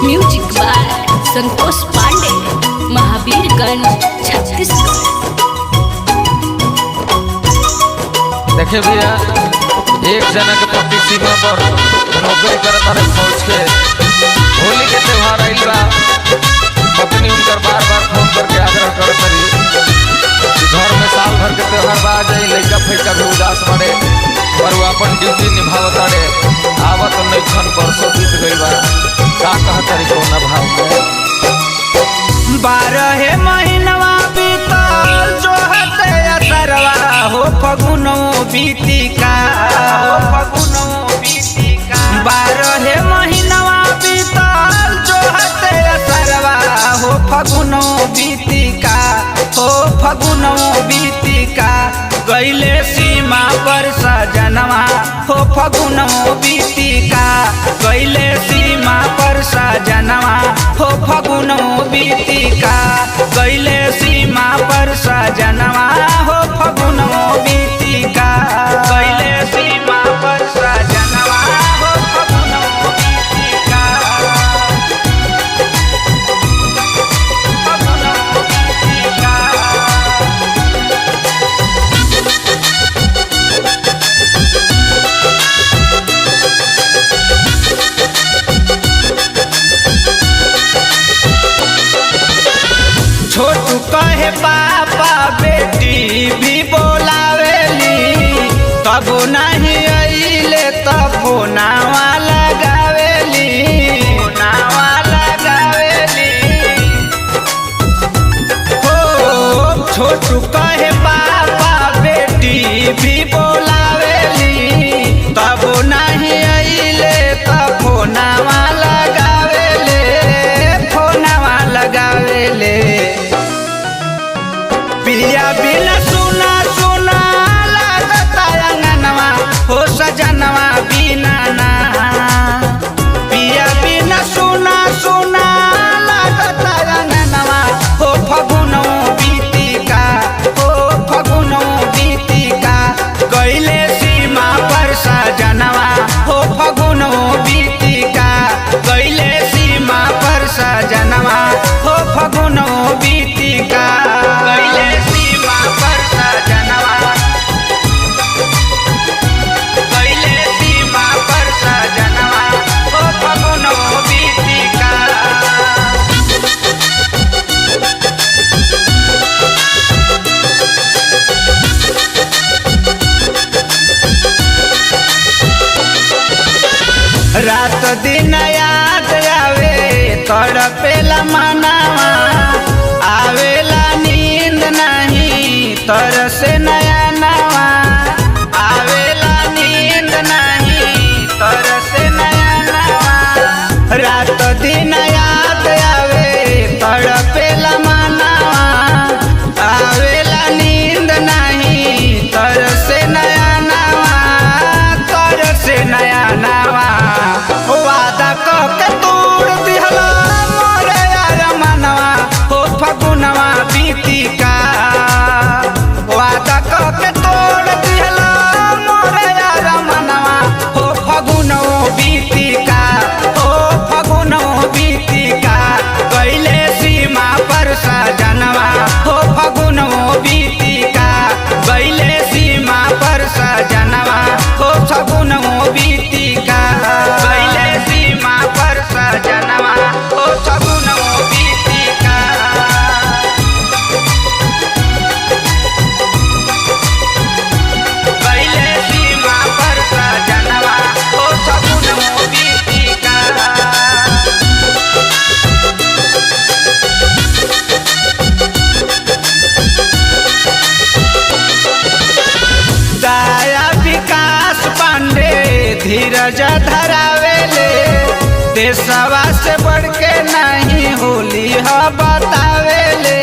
Music by Santosh Pandey, Mahavirganj, Chhattisgarh. देखे भैया, एक जना के पति सीमा पर नौकरी करता है फौज के। होली के त्योहार आइल बा, पत्नी उनकर बार बार फोन करके आग्रह करत रही कि घर में साल भर के त्योहार बा जाए, लइका फैका भी उदास बड़े और वो अपन ड्यूटी निभावत रे। आवत नहीं छन बरसों बीत गई बा, का कहत रही कौन भाव में 12 महीनवा बीतल जो हते असरवा हो फगुनो बीतिका, हो फगुनो बीतिका। 12 महीनवा बीतल जो हते असरवा हो फगुनो बीतिका, हो फगुनो बीतिका। गईले सीमा पर सजनवा हो फगुनो बीतिका, गईले सीमा पर सजनवा हो फगुनो बीतिका, गईले सीमा पर सजनवा हो फगुनो बीतिका, गईले सीमा पर सजनवा हो फगुनो बीतिका, फगुनो बीतिका। छोटू कहे पापा बेटी भी बोलावेली, तब नहीं अइले तब नावा लगावेली, नावा लगावेली। हो छोटू कहे पापा बेटी भी बोलावेली, तब नहीं अइले तब नावा लगावेले, फोनवा लगावेले। पिया बिना सुना सुना लागता अंगनवा हो सजनवा बिना ना, पिया बिना सुना सुना लागता अंगनवा हो फगुनो बीतिका, हो फगुनो बीतिका। गईले सीमा पर सजनवा हो फगुनो बीतिका, गईले सीमा पर सजनवा हो फगुनो बीतिका, गईले सीमा पर सजनवा, गईले सीमा पर सजनवा हो फगुनो बीतिका। रात दिन याद आवे तड़पेला मनावा, आवेला नींद नहीं तरसे नया नवा, आवेला नींद नहीं तरसे नया नवा। रात दिन याद आवे तड़पेला मनावा, आवेला नींद नहीं तरसे नया नवा, तरसे नया नवा। वादा कहके तोड़ दिहला मोरे यार मनवा हो फगुनवा बीतिका, वादा कहके तोड़ दिहला मोरे यार मनवा हो फगुनो बीतिका, हो फगुनो बीतिका। गईले सीमा पर सजनवा हो फगुनो बीतिका, गईले सीमा पर सजनवा हो फगुनो बीतिका, गईले सीमा पर सजनवा हो फगुनो बीतिका। गईले सीमा पर सजनवा हो फगुनो बीतिका। दया विकास पांडे धीरज धरावेले, देशवा से बढ़ के नहीं होली ह बतावेले,